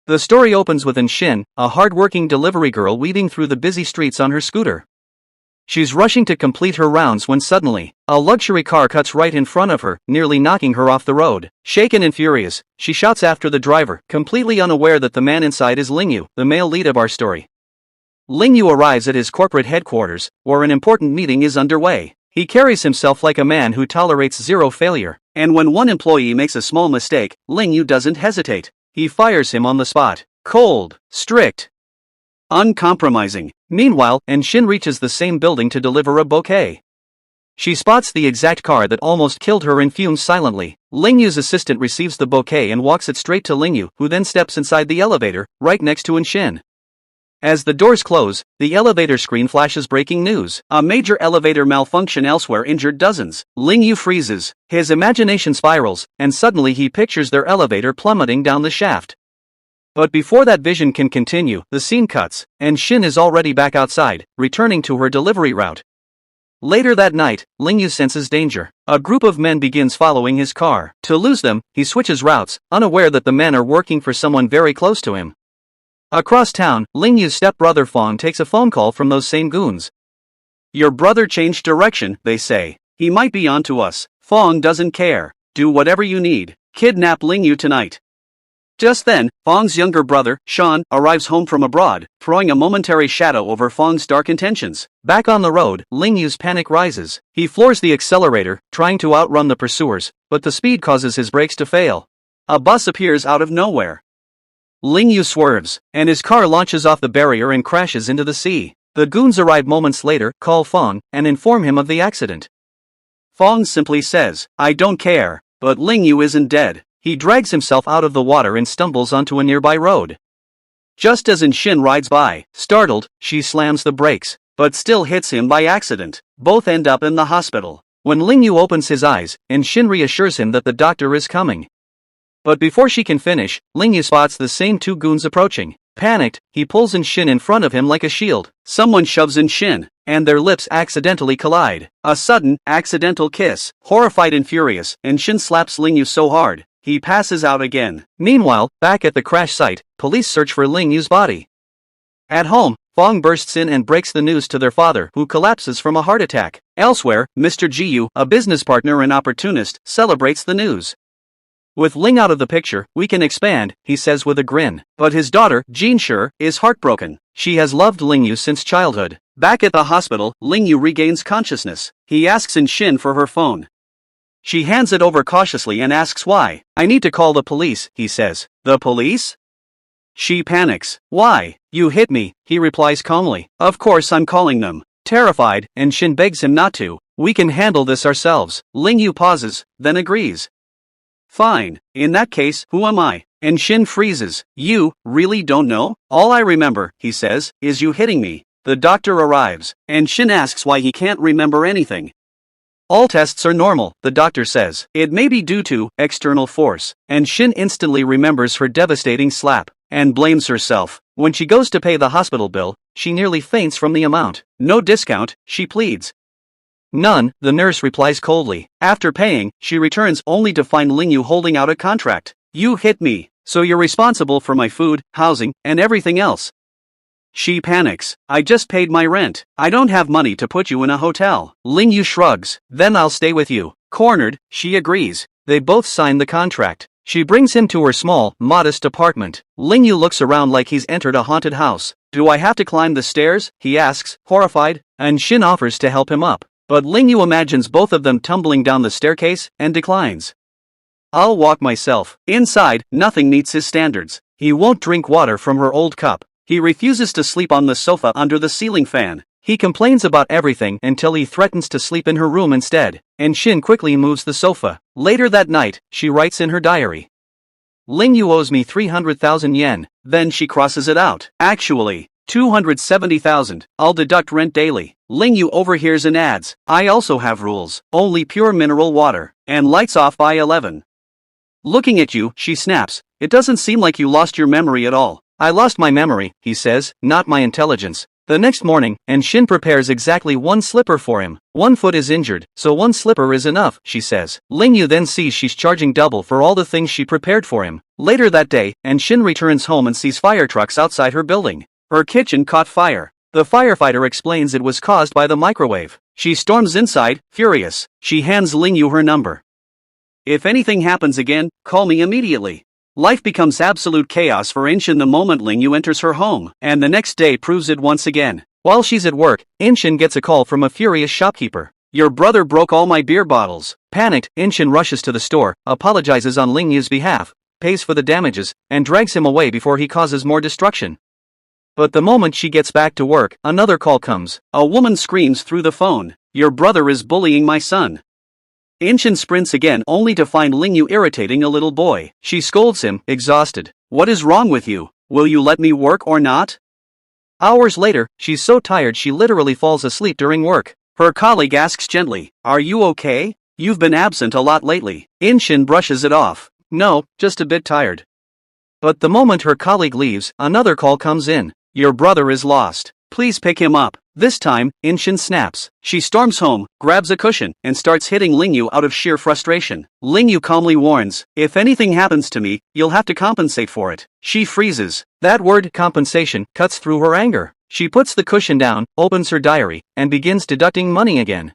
The story opens with An Shin, a hard-working delivery girl weaving through the busy streets on her scooter. She's rushing to complete her rounds when suddenly, a luxury car cuts right in front of her, nearly knocking her off the road. Shaken and furious, she shouts after the driver, completely unaware that the man inside is Ling Yu, the male lead of our story. Ling Yu arrives at his corporate headquarters, where an important meeting is underway. He carries himself like a man who tolerates zero failure, and when one employee makes a small mistake, Ling Yu doesn't hesitate. He fires him on the spot. Cold, strict, uncompromising. Meanwhile, An Shin reaches the same building to deliver a bouquet. She spots the exact car that almost killed her and fumes silently. Ling Yu's assistant receives the bouquet and walks it straight to Ling Yu, who then steps inside the elevator, right next to An Shin. As the doors close, the elevator screen flashes breaking news. A major elevator malfunction elsewhere injured dozens. Ling Yu freezes, his imagination spirals, and suddenly he pictures their elevator plummeting down the shaft. But before that vision can continue, the scene cuts, and Shin is already back outside, returning to her delivery route. Later that night, Ling Yu senses danger. A group of men begins following his car. To lose them, he switches routes, unaware that the men are working for someone very close to him. Across town, Ling Yu's stepbrother Fong takes a phone call from those same goons. "Your brother changed direction," they say. "He might be onto us." Fong doesn't care. "Do whatever you need. Kidnap Ling Yu tonight." Just then, Fong's younger brother, Sean, arrives home from abroad, throwing a momentary shadow over Fong's dark intentions. Back on the road, Ling Yu's panic rises. He floors the accelerator, trying to outrun the pursuers, but the speed causes his brakes to fail. A bus appears out of nowhere. Ling Yu swerves, and his car launches off the barrier and crashes into the sea. The goons arrive moments later, call Fong, and inform him of the accident. Fong simply says, "I don't care," but Ling Yu isn't dead. He drags himself out of the water and stumbles onto a nearby road. Just as An Shin rides by, startled, she slams the brakes, but still hits him by accident. Both end up in the hospital. When Ling Yu opens his eyes, An Shin reassures him that the doctor is coming. But before she can finish, Ling Yu spots the same two goons approaching. Panicked, he pulls An Shin in front of him like a shield. Someone shoves An Shin, and their lips accidentally collide. A sudden, accidental kiss. Horrified and furious, An Shin slaps Ling Yu so hard, he passes out again. Meanwhile, back at the crash site, police search for Ling Yu's body. At home, Fong bursts in and breaks the news to their father, who collapses from a heart attack. Elsewhere, Mr. Jiyu, a business partner and opportunist, celebrates the news. "With Ling out of the picture, we can expand," he says with a grin. But his daughter, Jin-Sure, is heartbroken. She has loved Ling Yu since childhood. Back at the hospital, Ling Yu regains consciousness. He asks An Shin for her phone. She hands it over cautiously and asks why. "I need to call the police," he says. "The police?" She panics. "Why? You hit me," he replies calmly. "Of course I'm calling them." Terrified, An Shin begs him not to. "We can handle this ourselves." Ling Yu pauses, then agrees. "Fine. In that case, who am I?" An Shin freezes. "You really don't know? All I remember," he says, "is you hitting me." The doctor arrives. An Shin asks why he can't remember anything. "All tests are normal," the doctor says. "It may be due to external force." An Shin instantly remembers her devastating slap, and blames herself. When she goes to pay the hospital bill, she nearly faints from the amount. "No discount," she pleads. "None," the nurse replies coldly. After paying, she returns only to find Ling Yu holding out a contract. "You hit me, so you're responsible for my food, housing, and everything else." She panics. "I just paid my rent. I don't have money to put you in a hotel." Ling Yu shrugs. "Then I'll stay with you." Cornered, she agrees. They both sign the contract. She brings him to her small, modest apartment. Ling Yu looks around like he's entered a haunted house. "Do I have to climb the stairs?" he asks, horrified. An Shin offers to help him up. But Ling Yu imagines both of them tumbling down the staircase, and declines. "I'll walk myself." Inside, nothing meets his standards. He won't drink water from her old cup. He refuses to sleep on the sofa under the ceiling fan. He complains about everything until he threatens to sleep in her room instead. An Shin quickly moves the sofa. Later that night, she writes in her diary. "Ling Yu owes me 300,000 yen. Then she crosses it out. "Actually, 270,000. I'll deduct rent daily." Ling Yu overhears and adds, "I also have rules. Only pure mineral water." And lights off by 11. "Looking at you," she snaps. "It doesn't seem like you lost your memory at all." "I lost my memory," he says, "not my intelligence." The next morning, An Shin prepares exactly one slipper for him. One foot is injured, so one slipper is enough, she says. Ling Yu then sees she's charging double for all the things she prepared for him. Later that day, An Shin returns home and sees fire trucks outside her building. Her kitchen caught fire. The firefighter explains it was caused by the microwave. She storms inside, furious. She hands Ling Yu her number. If anything happens again, call me immediately. Life becomes absolute chaos for An Shin the moment Ling Yu enters her home, and the next day proves it once again. While she's at work, An Shin gets a call from a furious shopkeeper. Your brother broke all my beer bottles. Panicked, An Shin rushes to the store, apologizes on Ling Yu's behalf, pays for the damages, and drags him away before he causes more destruction. But the moment she gets back to work, another call comes. A woman screams through the phone, "Your brother is bullying my son." An Shin sprints again only to find Ling Yu irritating a little boy. She scolds him, exhausted. What is wrong with you? Will you let me work or not? Hours later, she's so tired she literally falls asleep during work. Her colleague asks gently, "Are you okay? You've been absent a lot lately." An Shin brushes it off. "No, just a bit tired." But the moment her colleague leaves, another call comes in. "Your brother is lost. Please pick him up." This time, An Shin snaps. She storms home, grabs a cushion, and starts hitting Ling Yu out of sheer frustration. Ling Yu calmly warns, "If anything happens to me, you'll have to compensate for it." She freezes. That word, compensation, cuts through her anger. She puts the cushion down, opens her diary, and begins deducting money again.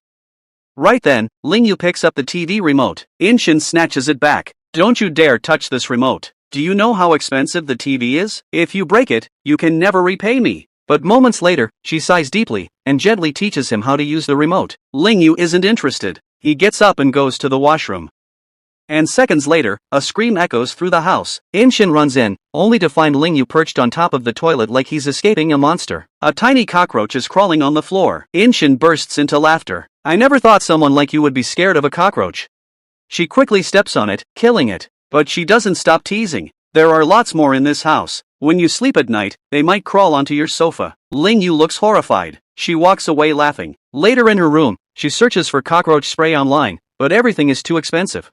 Right then, Ling Yu picks up the TV remote. An Shin snatches it back. "Don't you dare touch this remote. Do you know how expensive the TV is? If you break it, you can never repay me." But moments later, she sighs deeply, and gently teaches him how to use the remote. Ling Yu isn't interested. He gets up and goes to the washroom. And seconds later, a scream echoes through the house. An Shin runs in, only to find Ling Yu perched on top of the toilet like he's escaping a monster. A tiny cockroach is crawling on the floor. An Shin bursts into laughter. "I never thought someone like you would be scared of a cockroach." She quickly steps on it, killing it. But she doesn't stop teasing. "There are lots more in this house. When you sleep at night, they might crawl onto your sofa." Ling Yu looks horrified. She walks away laughing. Later in her room, she searches for cockroach spray online, but everything is too expensive.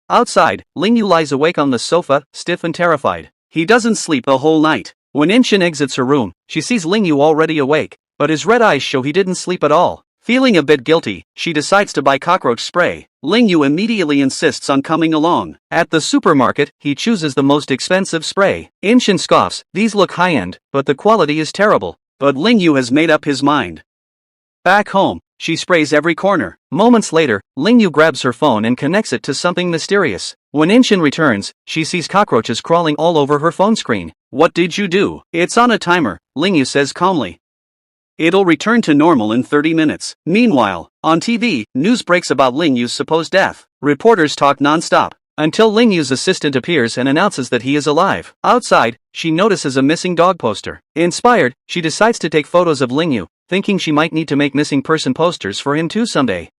Outside, Ling Yu lies awake on the sofa, stiff and terrified. He doesn't sleep the whole night. When An Shin exits her room, she sees Ling Yu already awake, but his red eyes show he didn't sleep at all. Feeling a bit guilty, she decides to buy cockroach spray. Ling Yu immediately insists on coming along. At the supermarket, he chooses the most expensive spray. An Shin scoffs, "These look high-end, but the quality is terrible." But Ling Yu has made up his mind. Back home, she sprays every corner. Moments later, Ling Yu grabs her phone and connects it to something mysterious. When An Shin returns, she sees cockroaches crawling all over her phone screen. "What did you do?" "It's on a timer," Ling Yu says calmly. "It'll return to normal in 30 minutes. Meanwhile, on TV, news breaks about Ling Yu's supposed death. Reporters talk non-stop, until Ling Yu's assistant appears and announces that he is alive. Outside, she notices a missing dog poster. Inspired, she decides to take photos of Ling Yu, thinking she might need to make missing person posters for him too someday.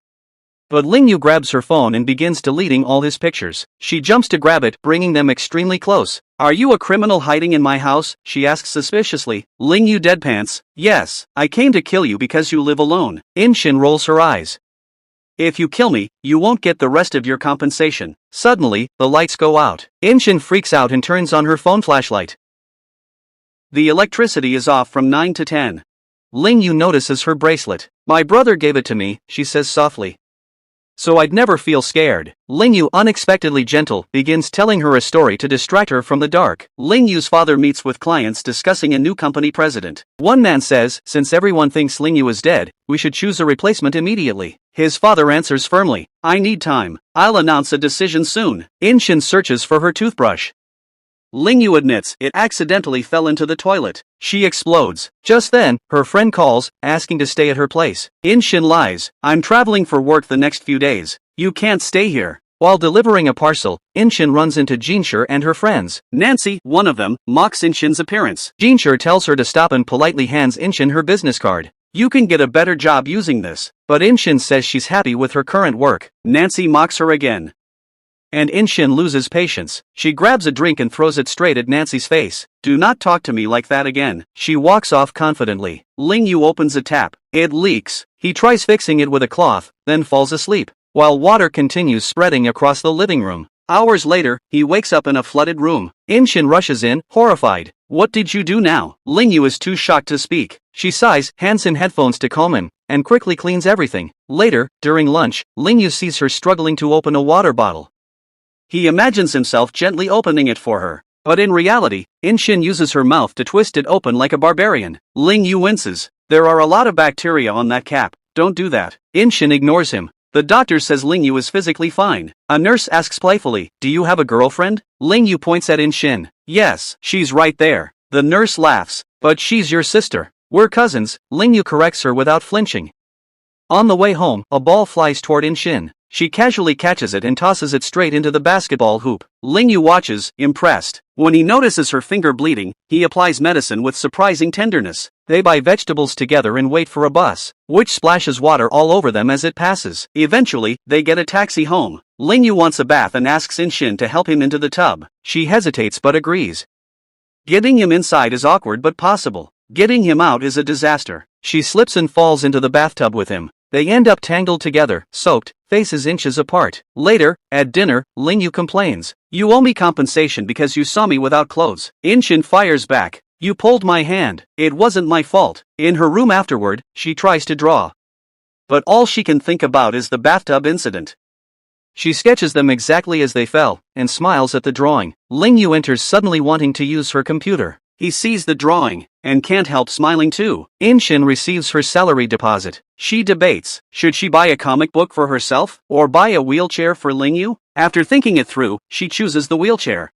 But Ling Yu grabs her phone and begins deleting all his pictures. She jumps to grab it, bringing them extremely close. "Are you a criminal hiding in my house?" she asks suspiciously. Ling Yu deadpans, "Yes, I came to kill you because you live alone." An Shin rolls her eyes. "If you kill me, you won't get the rest of your compensation." Suddenly, the lights go out. An Shin freaks out and turns on her phone flashlight. The electricity is off from 9 to 10. Ling Yu notices her bracelet. "My brother gave it to me," she says softly, "so I'd never feel scared." Ling Yu, unexpectedly gentle, begins telling her a story to distract her from the dark. Ling Yu's father meets with clients discussing a new company president. One man says, since everyone thinks Ling Yu is dead, we should choose a replacement immediately. His father answers firmly, "I need time. I'll announce a decision soon." An Shin searches for her toothbrush. Ling Yu admits it accidentally fell into the toilet. She explodes. Just then, her friend calls, asking to stay at her place. An Shin lies, "I'm traveling for work the next few days. You can't stay here." While delivering a parcel, An Shin runs into Jinshi and her friends. Nancy, one of them, mocks An Shin's appearance. Jinshi tells her to stop and politely hands An Shin her business card. "You can get a better job using this." But An Shin says she's happy with her current work. Nancy mocks her again. And An Shin loses patience. She grabs a drink and throws it straight at Nancy's face. "Do not talk to me like that again." She walks off confidently. Ling Yu opens a tap. It leaks. He tries fixing it with a cloth, then falls asleep, while water continues spreading across the living room. Hours later, he wakes up in a flooded room. An Shin rushes in, horrified. What did you do now? Ling Yu is too shocked to speak. She sighs, hands in headphones to calm him, and quickly cleans everything. Later, during lunch, Ling Yu sees her struggling to open a water bottle. He imagines himself gently opening it for her. But in reality, An Shin uses her mouth to twist it open like a barbarian. Ling Yu winces. There are a lot of bacteria on that cap. Don't do that. An Shin ignores him. The doctor says Ling Yu is physically fine. A nurse asks playfully, "Do you have a girlfriend?" Ling Yu points at An Shin. "Yes, she's right there." The nurse laughs. "But she's your sister." "We're cousins," Ling Yu corrects her without flinching. On the way home, a ball flies toward An Shin. She casually catches it and tosses it straight into the basketball hoop. Ling Yu watches, impressed. When he notices her finger bleeding, he applies medicine with surprising tenderness. They buy vegetables together and wait for a bus, which splashes water all over them as it passes. Eventually, they get a taxi home. Ling Yu wants a bath and asks An Shin to help him into the tub. She hesitates but agrees. Getting him inside is awkward but possible. Getting him out is a disaster. She slips and falls into the bathtub with him. They end up tangled together, soaked, faces inches apart. Later, at dinner, Ling Yu complains. "You owe me compensation because you saw me without clothes." An Shin fires back. "You pulled my hand. It wasn't my fault." In her room afterward, she tries to draw. But all she can think about is the bathtub incident. She sketches them exactly as they fell, and smiles at the drawing. Ling Yu enters suddenly wanting to use her computer. He sees the drawing, and can't help smiling too. An Shin receives her salary deposit. She debates, should she buy a comic book for herself, or buy a wheelchair for Ling Yu? After thinking it through, she chooses the wheelchair.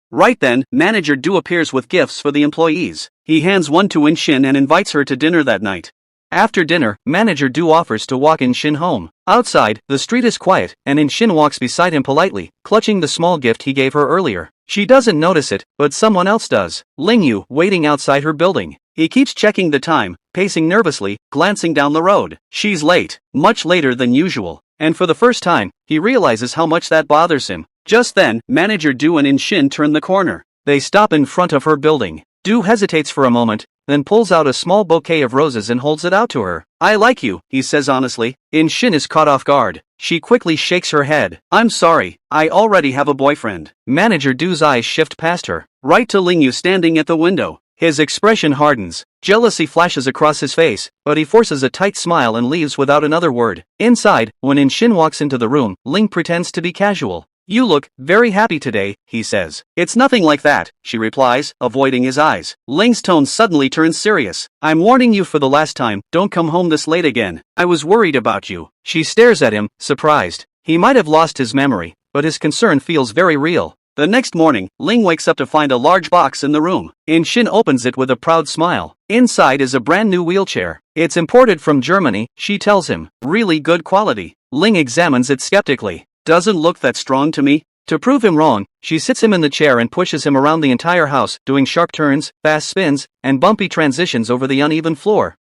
Right then, Manager Du appears with gifts for the employees. He hands one to An Shin and invites her to dinner that night. After dinner, Manager Du offers to walk An Shin home. Outside, the street is quiet, and An Shin walks beside him politely, clutching the small gift he gave her earlier. She doesn't notice it, but someone else does. Ling Yu, waiting outside her building. He keeps checking the time, pacing nervously, glancing down the road. She's late, much later than usual, and for the first time, he realizes how much that bothers him. Just then, Manager Du and An Shin turn the corner. They stop in front of her building. Du hesitates for a moment, then pulls out a small bouquet of roses and holds it out to her. "I like you," he says honestly. An Shin is caught off guard. She quickly shakes her head. "I'm sorry, I already have a boyfriend." Manager Du's eyes shift past her, right to Ling Yu standing at the window. His expression hardens. Jealousy flashes across his face, but he forces a tight smile and leaves without another word. Inside, when An Shin walks into the room, Ling pretends to be casual. "You look very happy today," he says. "It's nothing like that," she replies, avoiding his eyes. Ling's tone suddenly turns serious. "I'm warning you for the last time, don't come home this late again. I was worried about you." She stares at him, surprised. He might have lost his memory, but his concern feels very real. The next morning, Ling wakes up to find a large box in the room. An Shin opens it with a proud smile. Inside is a brand new wheelchair. "It's imported from Germany," she tells him. "Really good quality." Ling examines it skeptically. "Doesn't look that strong to me." To prove him wrong, she sits him in the chair and pushes him around the entire house, doing sharp turns, fast spins, and bumpy transitions over the uneven floor.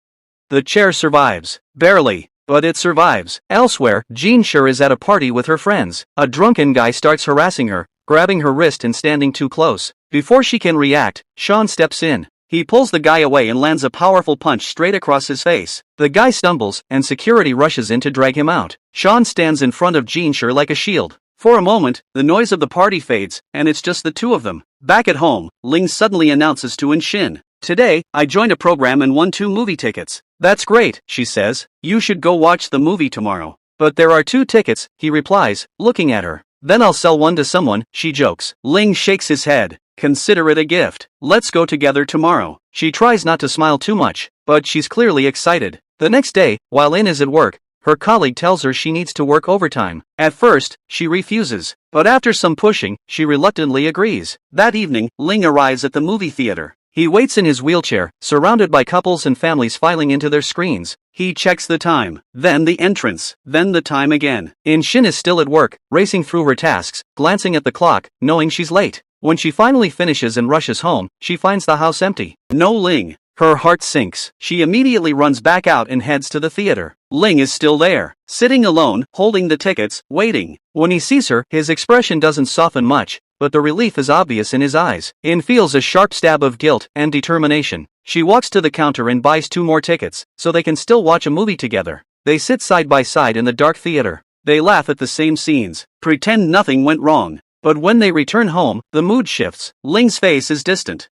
The chair survives. Barely. But it survives. Elsewhere, Jean Sure is at a party with her friends. A drunken guy starts harassing her, grabbing her wrist and standing too close. Before she can react, Sean steps in. He pulls the guy away and lands a powerful punch straight across his face. The guy stumbles, and security rushes in to drag him out. Sean stands in front of Jean Sure like a shield. For a moment, the noise of the party fades, and it's just the two of them. Back at home, Ling suddenly announces to An Shin, "Today, I joined a program and won 2 movie tickets." "That's great," she says. "You should go watch the movie tomorrow." "But there are 2 tickets," he replies, looking at her. "Then I'll sell one to someone," she jokes. Ling shakes his head. "Consider it a gift. Let's go together tomorrow." She tries not to smile too much, but she's clearly excited. The next day, while In is at work, her colleague tells her she needs to work overtime. At first, she refuses, but after some pushing, she reluctantly agrees. That evening, Ling arrives at the movie theater. He waits in his wheelchair, surrounded by couples and families filing into their screens. He checks the time, then the entrance, then the time again. An Shin is still at work, racing through her tasks, glancing at the clock, knowing she's late. When she finally finishes and rushes home, she finds the house empty. No Ling. Her heart sinks. She immediately runs back out and heads to the theater. Ling is still there, sitting alone, holding the tickets, waiting. When he sees her, his expression doesn't soften much, but the relief is obvious in his eyes. In feels a sharp stab of guilt and determination. She walks to the counter and buys 2 more tickets, so they can still watch a movie together. They sit side by side in the dark theater. They laugh at the same scenes, pretend nothing went wrong. But when they return home, the mood shifts. Ling's face is distant.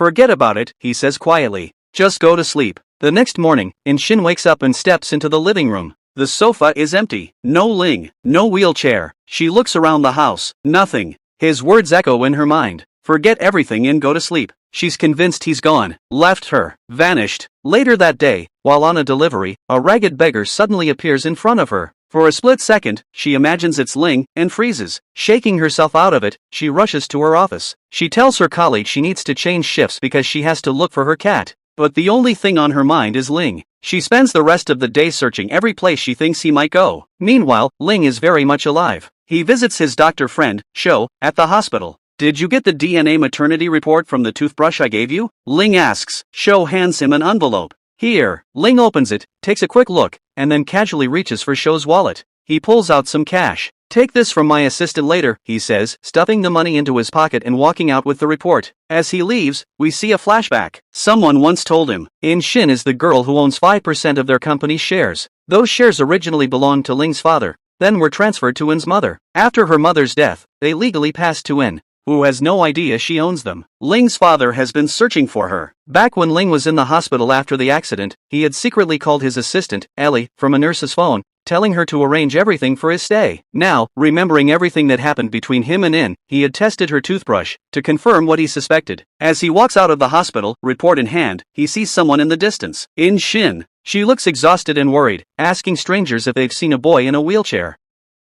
Forget about it, he says quietly. Just go to sleep. The next morning, An Shin wakes up and steps into the living room. The sofa is empty. No Ling, no wheelchair. She looks around the house. Nothing. His words echo in her mind. Forget everything and go to sleep. She's convinced he's gone, left her, vanished. Later that day, while on a delivery, a ragged beggar suddenly appears in front of her. For a split second, she imagines it's Ling, and freezes. Shaking herself out of it, she rushes to her office. She tells her colleague she needs to change shifts because she has to look for her cat. But the only thing on her mind is Ling. She spends the rest of the day searching every place she thinks he might go. Meanwhile, Ling is very much alive. He visits his doctor friend, Shou, at the hospital. Did you get the DNA maternity report from the toothbrush I gave you? Ling asks. Shou hands him an envelope. Here. Ling opens it, takes a quick look, and then casually reaches for Shou's wallet. He pulls out some cash. Take this from my assistant later, he says, stuffing the money into his pocket and walking out with the report. As he leaves, we see a flashback. Someone once told him, An Shin is the girl who owns 5% of their company's shares. Those shares originally belonged to Ling's father, then were transferred to An's mother. After her mother's death, they legally passed to An, who has no idea she owns them. Ling's father has been searching for her. Back when Ling was in the hospital after the accident, he had secretly called his assistant, Ellie, from a nurse's phone, telling her to arrange everything for his stay. Now, remembering everything that happened between him and An, he had tested her toothbrush to confirm what he suspected. As he walks out of the hospital, report in hand, he sees someone in the distance. An Shin. She looks exhausted and worried, asking strangers if they've seen a boy in a wheelchair.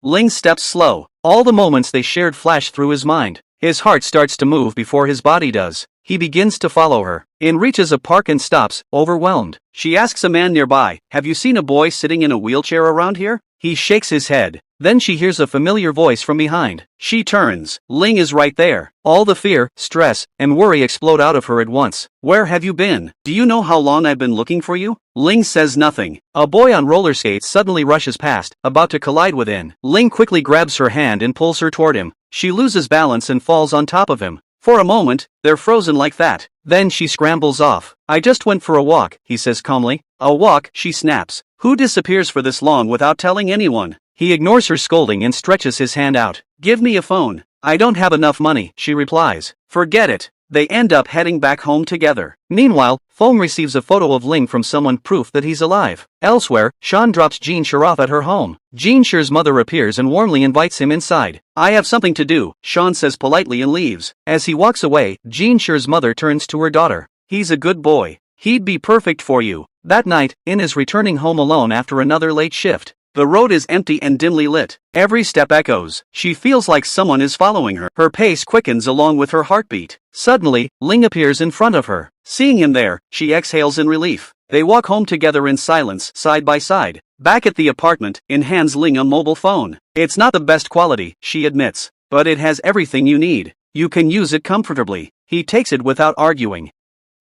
Ling steps slow. All the moments they shared flash through his mind. His heart starts to move before his body does. He begins to follow her. An reaches a park and stops, overwhelmed. She asks a man nearby, have you seen a boy sitting in a wheelchair around here? He shakes his head. Then she hears a familiar voice from behind. She turns. Ling is right there. All the fear, stress, and worry explode out of her at once. Where have you been? Do you know how long I've been looking for you? Ling says nothing. A boy on roller skates suddenly rushes past, about to collide with An. Ling quickly grabs her hand and pulls her toward him. She loses balance and falls on top of him. For a moment, they're frozen like that. Then she scrambles off. I just went for a walk, he says calmly. A walk, she snaps. Who disappears for this long without telling anyone? He ignores her scolding and stretches his hand out. Give me a phone. I don't have enough money, she replies. Forget it. They end up heading back home together. Meanwhile, Fong receives a photo of Ling from someone, proof that he's alive. Elsewhere, Shan drops Jean Sher off at her home. Jean Sher's mother appears and warmly invites him inside. I have something to do, Shan says politely and leaves. As he walks away, Jean Sher's mother turns to her daughter. He's a good boy. He'd be perfect for you. That night, An is returning home alone after another late shift. The road is empty and dimly lit. Every step echoes. She feels like someone is following her. Her pace quickens along with her heartbeat. Suddenly, Ling appears in front of her. Seeing him there, she exhales in relief. They walk home together in silence, side by side. Back at the apartment, An hands Ling a mobile phone. It's not the best quality, she admits, but it has everything you need. You can use it comfortably. He takes it without arguing.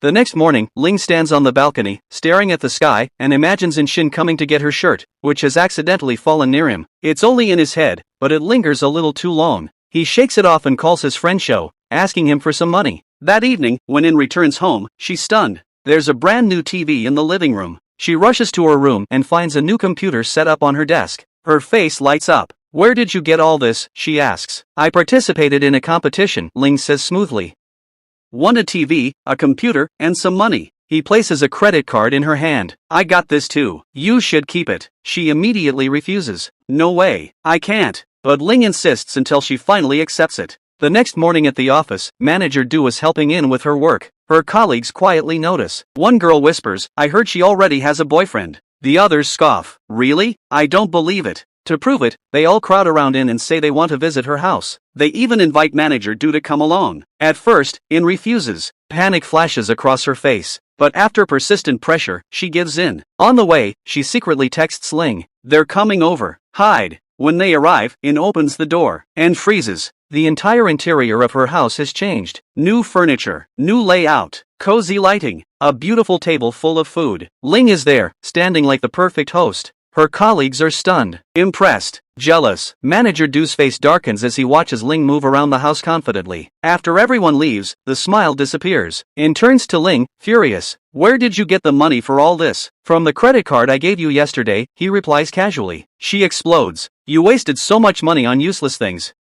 The next morning, Ling stands on the balcony, staring at the sky, and imagines An Shin coming to get her shirt, which has accidentally fallen near him. It's only in his head, but it lingers a little too long. He shakes it off and calls his friend Shou, asking him for some money. That evening, when An returns home, she's stunned. There's a brand new TV in the living room. She rushes to her room and finds a new computer set up on her desk. Her face lights up. Where did you get all this? She asks. I participated in a competition, Ling says smoothly. Won a TV, a computer, and some money. He places a credit card in her hand. I got this too. You should keep it. She immediately refuses. No way. I can't. But Ling insists until she finally accepts it. The next morning at the office, manager Du is helping in with her work. Her colleagues quietly notice. One girl whispers, I heard she already has a boyfriend. The others scoff. Really? I don't believe it. To prove it, they all crowd around An and say they want to visit her house. They even invite manager Du to come along. At first, An refuses. Panic flashes across her face. But after persistent pressure, she gives in. On the way, she secretly texts Ling. They're coming over. Hide. When they arrive, An opens the door and freezes. The entire interior of her house has changed. New furniture, new layout, cozy lighting, a beautiful table full of food. Ling is there, standing like the perfect host. Her colleagues are stunned, impressed, jealous. Manager Du's face darkens as he watches Ling move around the house confidently. After everyone leaves, the smile disappears. An turns to Ling, furious. Where did you get the money for all this? From the credit card I gave you yesterday, he replies casually. She explodes. You wasted so much money on useless things.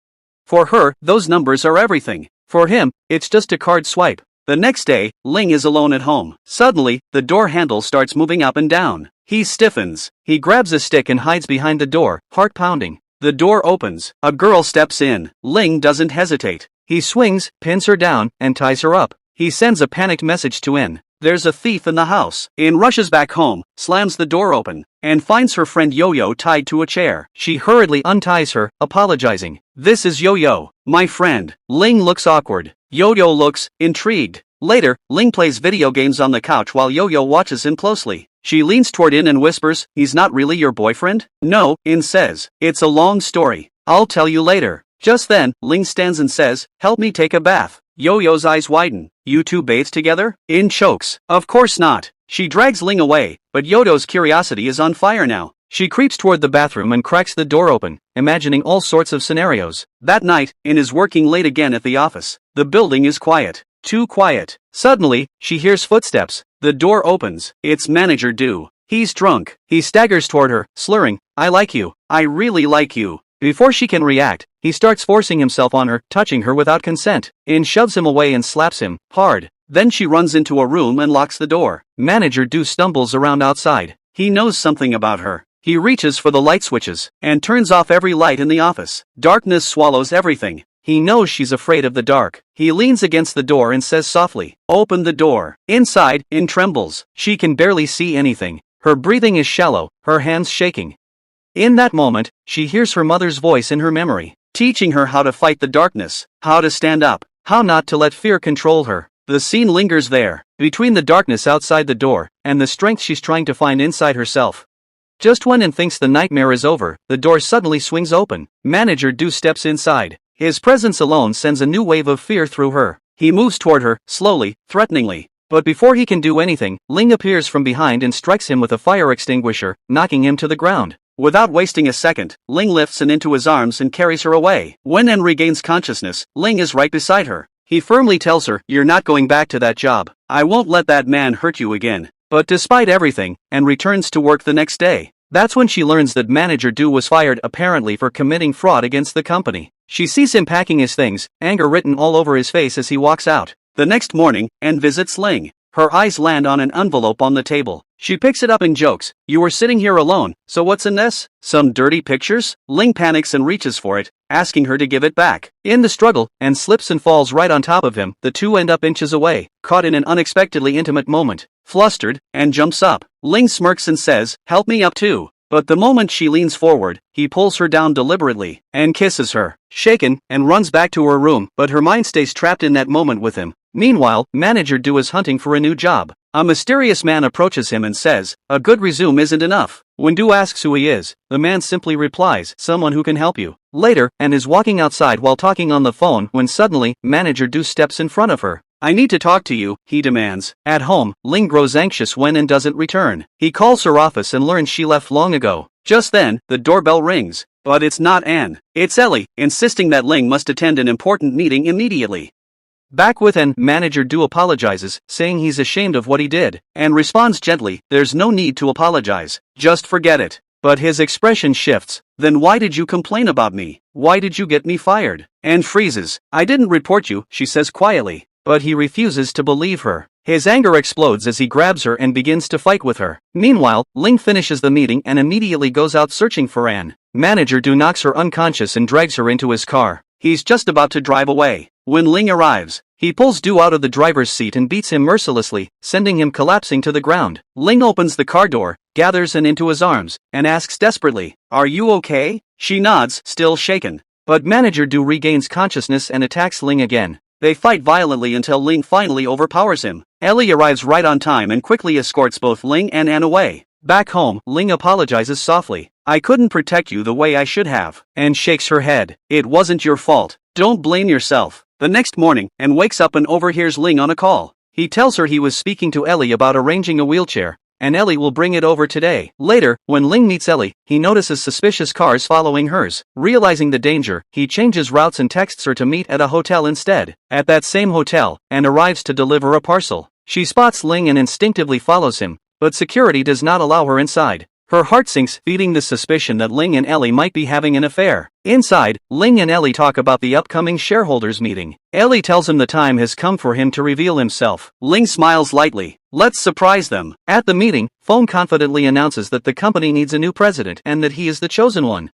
For her, those numbers are everything. For him, it's just a card swipe. The next day, Ling is alone at home. Suddenly, the door handle starts moving up and down. He stiffens. He grabs a stick and hides behind the door, heart pounding. The door opens. A girl steps in. Ling doesn't hesitate. He swings, pins her down, and ties her up. He sends a panicked message to An. There's a thief in the house. An rushes back home, slams the door open, and finds her friend Yo-Yo tied to a chair. She hurriedly unties her, apologizing. This is Yo-Yo, my friend. Ling looks awkward. Yo-Yo looks intrigued. Later, Ling plays video games on the couch while Yo-Yo watches him closely. She leans toward In and whispers, "He's not really your boyfriend?" "No," In says. "It's a long story. I'll tell you later." Just then, Ling stands and says, "Help me take a bath." Yo-Yo's eyes widen. "You two bathe together?" In chokes. "Of course not." She drags Ling away, but Yo-Yo's curiosity is on fire now. She creeps toward the bathroom and cracks the door open, imagining all sorts of scenarios. That night, In is working late again at the office. The building is quiet. Too quiet. Suddenly, she hears footsteps. The door opens. It's Manager Du. He's drunk. He staggers toward her, slurring, "I like you. I really like you." Before she can react, he starts forcing himself on her, touching her without consent. In shoves him away and slaps him, hard. Then she runs into a room and locks the door. Manager Du stumbles around outside. He knows something about her. He reaches for the light switches and turns off every light in the office. Darkness swallows everything. He knows she's afraid of the dark. He leans against the door and says softly, "Open the door." Inside, In trembles. She can barely see anything. Her breathing is shallow, her hands shaking. In that moment, she hears her mother's voice in her memory, teaching her how to fight the darkness, how to stand up, how not to let fear control her. The scene lingers there, between the darkness outside the door and the strength she's trying to find inside herself. Just when In thinks the nightmare is over, the door suddenly swings open. Manager Du steps inside. His presence alone sends a new wave of fear through her. He moves toward her, slowly, threateningly. But before he can do anything, Ling appears from behind and strikes him with a fire extinguisher, knocking him to the ground. Without wasting a second, Ling lifts An into his arms and carries her away. When An regains consciousness, Ling is right beside her. He firmly tells her, "You're not going back to that job. I won't let that man hurt you again." But despite everything, An returns to work the next day. That's when she learns that Manager Du was fired apparently for committing fraud against the company. She sees him packing his things, anger written all over his face as he walks out. The next morning, An visits Ling. Her eyes land on an envelope on the table. She picks it up and jokes, "You were sitting here alone, so what's in this? Some dirty pictures?" Ling panics and reaches for it, asking her to give it back. In the struggle, An slips and falls right on top of him. The two end up inches away, caught in an unexpectedly intimate moment. Flustered, An jumps up. Ling smirks and says, "Help me up too." But the moment she leans forward, he pulls her down deliberately and kisses her. Shaken, An runs back to her room, but her mind stays trapped in that moment with him. Meanwhile, Manager Du is hunting for a new job. A mysterious man approaches him and says, "A good resume isn't enough." When Du asks who he is, the man simply replies, "Someone who can help you." Later, An is walking outside while talking on the phone when suddenly, Manager Du steps in front of her. "I need to talk to you," he demands. At home, Ling grows anxious when An doesn't return. He calls her office and learns she left long ago. Just then, the doorbell rings. But it's not An. It's Ellie, insisting that Ling must attend an important meeting immediately. Back with An, Manager Du apologizes, saying he's ashamed of what he did, and responds gently, "There's no need to apologize. Just forget it." But his expression shifts. "Then why did you complain about me? Why did you get me fired?" An freezes. "I didn't report you," she says quietly. But he refuses to believe her. His anger explodes as he grabs her and begins to fight with her. Meanwhile, Ling finishes the meeting and immediately goes out searching for An. Manager Du knocks her unconscious and drags her into his car. He's just about to drive away. When Ling arrives, he pulls Du out of the driver's seat and beats him mercilessly, sending him collapsing to the ground. Ling opens the car door, gathers An into his arms, and asks desperately, "Are you okay?" She nods, still shaken. But Manager Du regains consciousness and attacks Ling again. They fight violently until Ling finally overpowers him. Ellie arrives right on time and quickly escorts both Ling and An away. Back home, Ling apologizes softly. "I couldn't protect you the way I should have." An shakes her head. "It wasn't your fault. Don't blame yourself." The next morning, An wakes up and overhears Ling on a call. He tells her he was speaking to Ellie about arranging a wheelchair, and Ellie will bring it over today. Later, when Ling meets Ellie, he notices suspicious cars following hers. Realizing the danger, he changes routes and texts her to meet at a hotel instead. At that same hotel, An arrives to deliver a parcel. She spots Ling and instinctively follows him, but security does not allow her inside. Her heart sinks, feeding the suspicion that Ling and Ellie might be having an affair. Inside, Ling and Ellie talk about the upcoming shareholders meeting. Ellie tells him the time has come for him to reveal himself. Ling smiles lightly. Let's surprise them. At the meeting, Fong confidently announces that the company needs a new president and that he is the chosen one.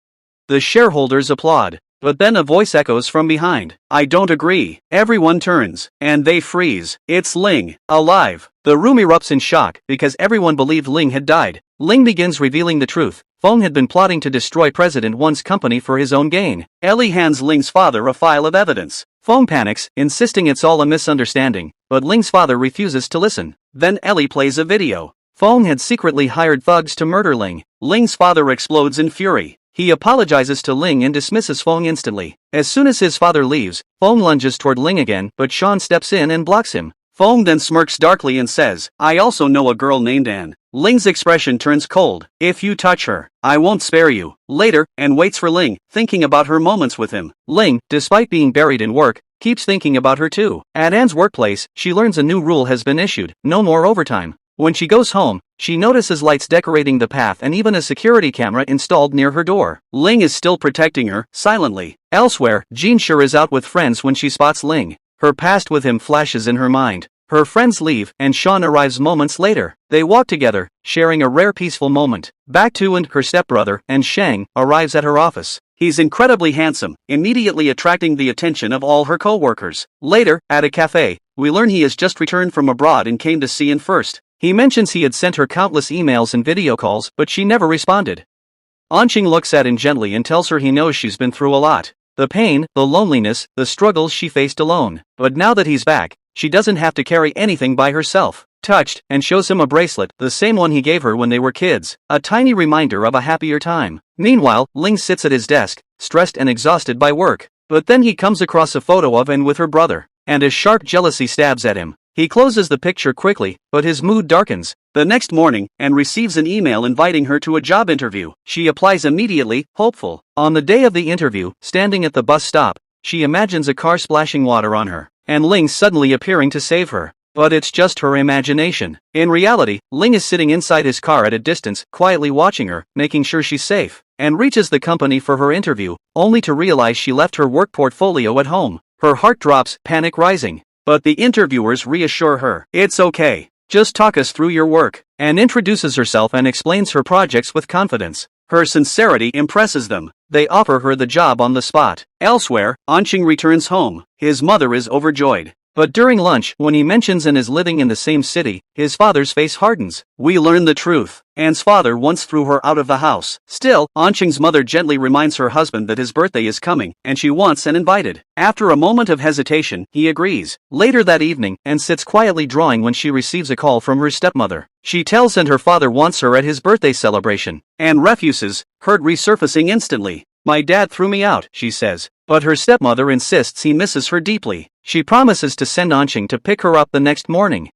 The shareholders applaud. But then a voice echoes from behind. I don't agree. Everyone turns, and they freeze. It's Ling, alive. The room erupts in shock because everyone believed Ling had died. Ling begins revealing the truth. Fong had been plotting to destroy President One's company for his own gain. Ellie hands Ling's father a file of evidence. Fong panics, insisting it's all a misunderstanding, but Ling's father refuses to listen. Then Ellie plays a video. Fong had secretly hired thugs to murder Ling. Ling's father explodes in fury. He apologizes to Ling and dismisses Fong instantly. As soon as his father leaves, Fong lunges toward Ling again, but Sean steps in and blocks him. Fong then smirks darkly and says, I also know a girl named Anne. Ling's expression turns cold. If you touch her, I won't spare you. Later, Anne waits for Ling, thinking about her moments with him. Ling, despite being buried in work, keeps thinking about her too. At Anne's workplace, she learns a new rule has been issued: no more overtime. When she goes home, she notices lights decorating the path and even a security camera installed near her door. Ling is still protecting her, silently. Elsewhere, Jean Sure is out with friends when she spots Ling. Her past with him flashes in her mind. Her friends leave, and Sean arrives moments later. They walk together, sharing a rare peaceful moment. Back to and her stepbrother, An Shang, arrives at her office. He's incredibly handsome, immediately attracting the attention of all her co-workers. Later, at a cafe, we learn he has just returned from abroad and came to see Anne first. He mentions he had sent her countless emails and video calls, but she never responded. An Shang looks at Anne gently and tells her he knows she's been through a lot. The pain, the loneliness, the struggles she faced alone. But now that he's back, she doesn't have to carry anything by herself. Touched, and shows him a bracelet, the same one he gave her when they were kids. A tiny reminder of a happier time. Meanwhile, Ling sits at his desk, stressed and exhausted by work. But then he comes across a photo of Anne with her brother, and a sharp jealousy stabs at him. He closes the picture quickly, but his mood darkens. The next morning, Anne receives an email inviting her to a job interview. She applies immediately, hopeful. On the day of the interview, standing at the bus stop, she imagines a car splashing water on her, and Ling suddenly appearing to save her. But it's just her imagination. In reality, Ling is sitting inside his car at a distance, quietly watching her, making sure she's safe, and reaches the company for her interview, only to realize she left her work portfolio at home. Her heart drops, panic rising. But the interviewers reassure her. It's okay. Just talk us through your work. Anne introduces herself and explains her projects with confidence. Her sincerity impresses them. They offer her the job on the spot. Elsewhere, An Shang returns home. His mother is overjoyed. But during lunch, when he mentions Anne is living in the same city, his father's face hardens. We learn the truth. Anne's father once threw her out of the house. Still, An Shang's mother gently reminds her husband that his birthday is coming, and she wants Anne invited. After a moment of hesitation, he agrees. Later that evening, Anne sits quietly drawing when she receives a call from her stepmother. She tells Anne her father wants her at his birthday celebration. Anne refuses, hurt resurfacing instantly. My dad threw me out, she says. But her stepmother insists he misses her deeply. She promises to send An Shang to pick her up the next morning.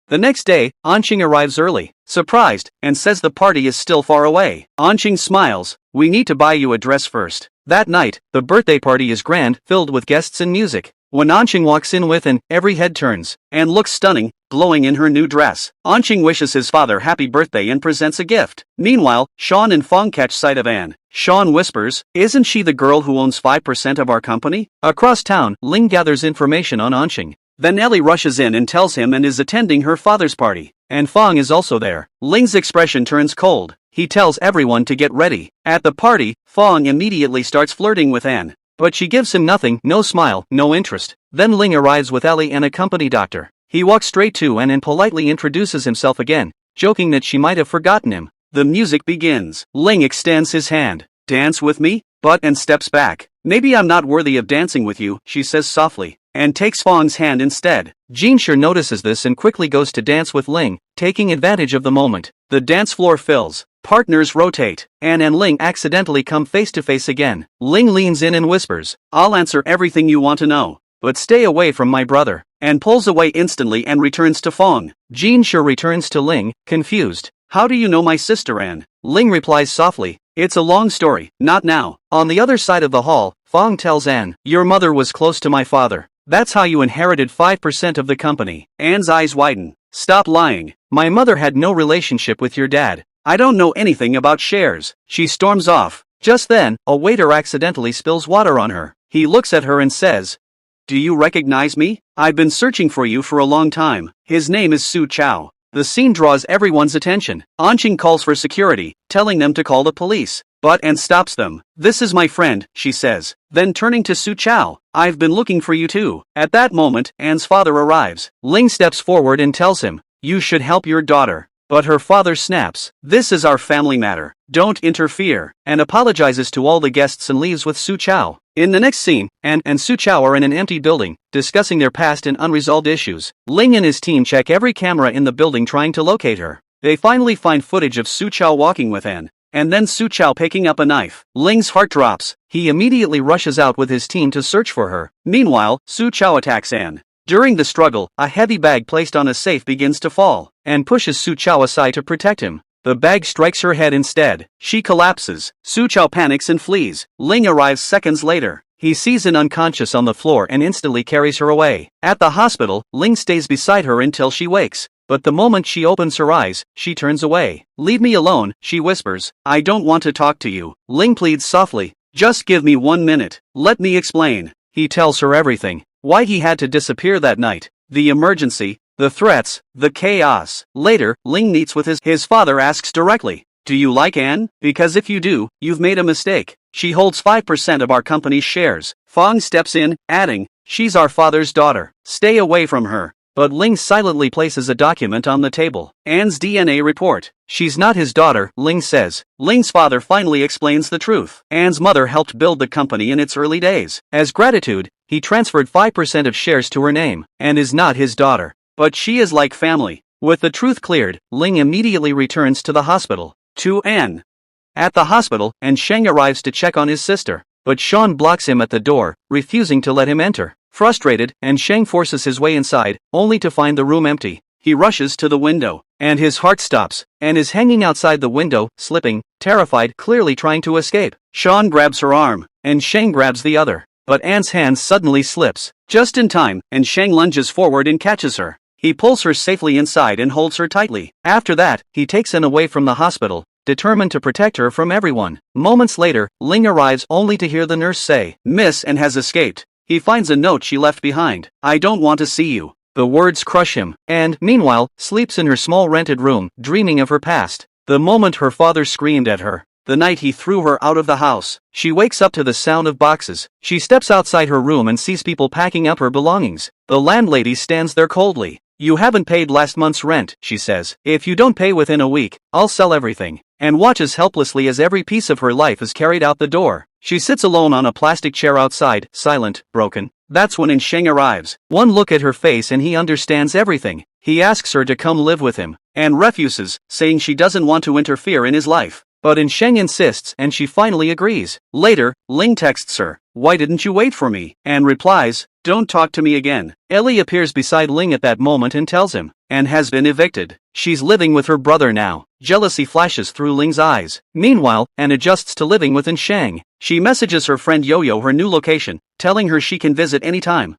The next day, An Shang arrives early, surprised, and says the party is still far away. An Shang smiles. We need to buy you a dress first. That night, the birthday party is grand, filled with guests and music. When An Shang walks in with Anne, every head turns. Anne looks stunning, glowing in her new dress. An Shang wishes his father happy birthday and presents a gift. Meanwhile, Sean and Fong catch sight of Anne. Sean whispers, isn't she the girl who owns 5% of our company? Across town, Ling gathers information on An Shang. Then Ellie rushes in and tells him Anne is attending her father's party. And Fong is also there. Ling's expression turns cold. He tells everyone to get ready. At the party, Fong immediately starts flirting with Anne. But she gives him nothing, no smile, no interest. Then Ling arrives with Ellie and a company doctor. He walks straight to Anne and politely introduces himself again, joking that she might have forgotten him. The music begins. Ling extends his hand. Dance with me? But Anne steps back. Maybe I'm not worthy of dancing with you, she says softly, and takes Fong's hand instead. Jean Sure notices this and quickly goes to dance with Ling, taking advantage of the moment. The dance floor fills. Partners rotate. Anne and Ling accidentally come face to face again. Ling leans in and whispers, I'll answer everything you want to know, but stay away from my brother. Anne pulls away instantly and returns to Fong. Jean Sure returns to Ling, confused. How do you know my sister Anne? Ling replies softly, it's a long story, not now. On the other side of the hall, Fong tells Anne, your mother was close to my father. That's how you inherited 5% of the company. Anne's eyes widen. Stop lying. My mother had no relationship with your dad. I don't know anything about shares. She storms off. Just then, a waiter accidentally spills water on her. He looks at her and says, "Do you recognize me? I've been searching for you for a long time." His name is Su Chao. The scene draws everyone's attention. An Shang calls for security, telling them to call the police. But An stops them. "This is my friend," she says. Then turning to Su Chao, "I've been looking for you too." At that moment, An's father arrives. Ling steps forward and tells him, "You should help your daughter." But her father snaps, "This is our family matter. Don't interfere," and apologizes to all the guests and leaves with Su Chao. In the next scene, An and Su Chao are in an empty building, discussing their past and unresolved issues. Ling and his team check every camera in the building trying to locate her. They finally find footage of Su Chao walking with An, and then Su Chao picking up a knife. Ling's heart drops. He immediately rushes out with his team to search for her. Meanwhile, Su Chao attacks An. During the struggle, a heavy bag placed on a safe begins to fall, and pushes Su Chao aside to protect him. The bag strikes her head instead. She collapses. Su Chao panics and flees. Ling arrives seconds later. He sees An unconscious on the floor and instantly carries her away. At the hospital, Ling stays beside her until she wakes. But the moment she opens her eyes, she turns away. "Leave me alone," she whispers. "I don't want to talk to you." Ling pleads softly. "Just give me 1 minute. Let me explain." He tells her everything. Why he had to disappear that night. The emergency. The threats. The chaos. Later, Ling meets with his father asks directly, "Do you like An? Because if you do, you've made a mistake. She holds 5% of our company's shares." Fong steps in, adding, "She's our father's daughter. Stay away from her." But Ling silently places a document on the table. An's DNA report. "She's not his daughter," Ling says. Ling's father finally explains the truth. An's mother helped build the company in its early days. As gratitude, he transferred 5% of shares to her name, and is not his daughter. But she is like family. With the truth cleared, Ling immediately returns to the hospital. To An. At the hospital, An Shang arrives to check on his sister, but Sean blocks him at the door, refusing to let him enter. Frustrated, An Shang forces his way inside, only to find the room empty. He rushes to the window, and his heart stops. An is hanging outside the window, slipping, terrified, clearly trying to escape. Sean grabs her arm, and Shang grabs the other. But An's hand suddenly slips. Just in time, and Shang lunges forward and catches her. He pulls her safely inside and holds her tightly. After that, he takes An away from the hospital, determined to protect her from everyone. Moments later, Ling arrives only to hear the nurse say, "Miss An has escaped." He finds a note she left behind. "I don't want to see you." The words crush him, and, meanwhile, sleeps in her small rented room, dreaming of her past. The moment her father screamed at her. The night he threw her out of the house. She wakes up to the sound of boxes. She steps outside her room and sees people packing up her belongings. The landlady stands there coldly. "You haven't paid last month's rent," she says. "If you don't pay within a week, I'll sell everything." And watches helplessly as every piece of her life is carried out the door. She sits alone on a plastic chair outside, silent, broken. That's when An Shang arrives. One look at her face and he understands everything. He asks her to come live with him, and refuses, saying she doesn't want to interfere in his life. But An Shang insists and she finally agrees. Later, Ling texts her, "Why didn't you wait for me?" And replies, "Don't talk to me again." Ellie appears beside Ling at that moment and tells him, An has been evicted. She's living with her brother now. Jealousy flashes through Ling's eyes. Meanwhile, An adjusts to living with An Shang. She messages her friend Yo-Yo her new location, telling her she can visit anytime.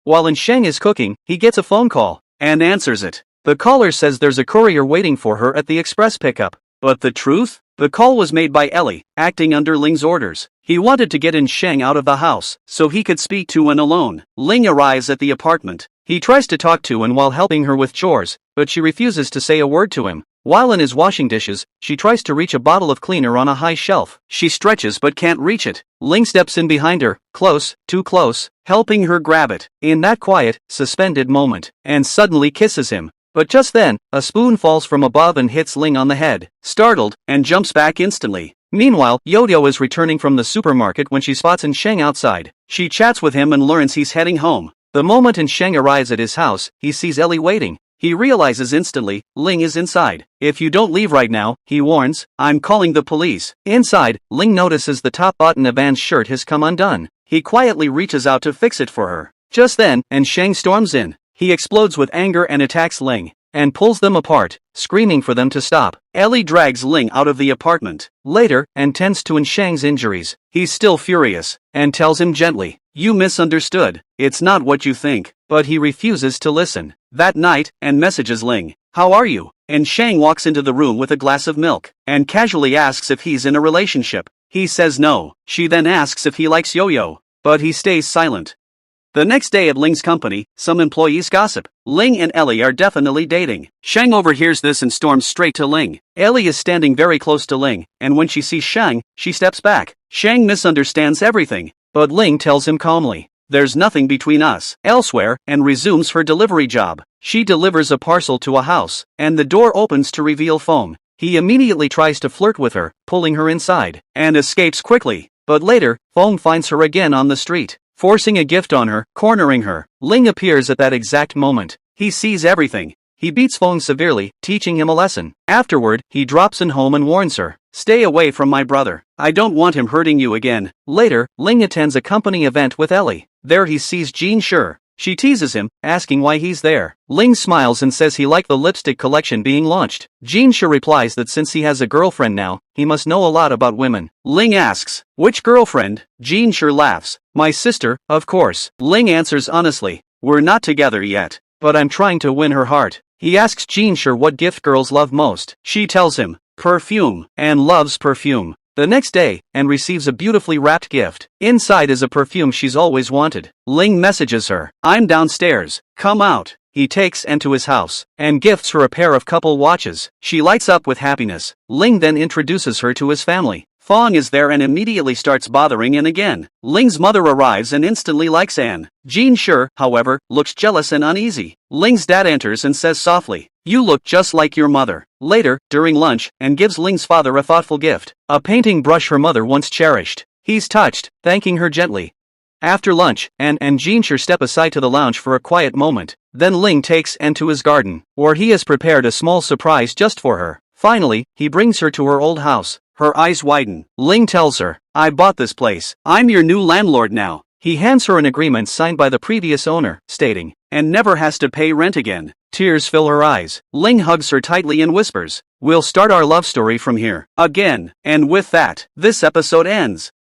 While An Shang is cooking, he gets a phone call, and answers it. The caller says there's a courier waiting for her at the express pickup. But the truth? The call was made by Ellie, acting under Ling's orders. He wanted to get An Shang out of the house, so he could speak to An alone. Ling arrives at the apartment. He tries to talk to An while helping her with chores, but she refuses to say a word to him. While An is washing dishes, she tries to reach a bottle of cleaner on a high shelf. She stretches but can't reach it. Ling steps in behind her, close, too close, helping her grab it. In that quiet, suspended moment, An suddenly kisses him. But just then, a spoon falls from above and hits Ling on the head. Startled, An jumps back instantly. Meanwhile, Yo-Yo is returning from the supermarket when she spots An Shang outside. She chats with him and learns he's heading home. The moment An Shang arrives at his house, he sees Ellie waiting. He realizes instantly, Ling is inside. "If you don't leave right now," he warns, "I'm calling the police." Inside, Ling notices the top button of An's shirt has come undone. He quietly reaches out to fix it for her. Just then, An Shang storms in. He explodes with anger and attacks Ling, and pulls them apart, screaming for them to stop. Ellie drags Ling out of the apartment. Later, An tends to An Shang's injuries. He's still furious, and tells him gently, "You misunderstood. It's not what you think." But he refuses to listen. That night, An messages Ling, how are you? An Shang walks into the room with a glass of milk, and casually asks if he's in a relationship. He says no. She then asks if he likes yo-yo, but he stays silent. The next day at Ling's company, some employees gossip. Ling and Ellie are definitely dating. Shang overhears this and storms straight to Ling. Ellie is standing very close to Ling, and when she sees Shang, she steps back. Shang misunderstands everything, but Ling tells him calmly, "There's nothing between us." Elsewhere, and resumes her delivery job. She delivers a parcel to a house, and the door opens to reveal Fong. He immediately tries to flirt with her, pulling her inside, and escapes quickly. But later, Fong finds her again on the street, forcing a gift on her, cornering her. Ling appears at that exact moment. He sees everything. He beats Fong severely, teaching him a lesson. Afterward, he drops in home and warns her, "Stay away from my brother. I don't want him hurting you again." Later, Ling attends a company event with Ellie. There he sees Jin Shi. She teases him, asking why he's there. Ling smiles and says he liked the lipstick collection being launched. Jin Shi replies that since he has a girlfriend now, he must know a lot about women. Ling asks, "Which girlfriend?" Jin Shi laughs, "My sister, of course." Ling answers honestly, "We're not together yet, but I'm trying to win her heart." He asks Jin Shi what gift girls love most. She tells him, perfume, and loves perfume. The next day, An receives a beautifully wrapped gift. Inside is a perfume she's always wanted. Ling messages her, "I'm downstairs, come out." He takes An to his house, and gifts her a pair of couple watches. She lights up with happiness. Ling then introduces her to his family. Fong is there and immediately starts bothering An again. Ling's mother arrives and instantly likes An. Jin Shi, however, looks jealous and uneasy. Ling's dad enters and says softly, "You look just like your mother." Later, during lunch, An gives Ling's father a thoughtful gift, a painting brush her mother once cherished. He's touched, thanking her gently. After lunch, An and Jin Shi step aside to the lounge for a quiet moment. Then Ling takes An to his garden, where he has prepared a small surprise just for her. Finally, he brings her to her old house. Her eyes widen. Ling tells her, "I bought this place. I'm your new landlord now." He hands her an agreement signed by the previous owner, stating, "And never has to pay rent again." Tears fill her eyes. Ling hugs her tightly and whispers, "We'll start our love story from here, again." And with that, this episode ends.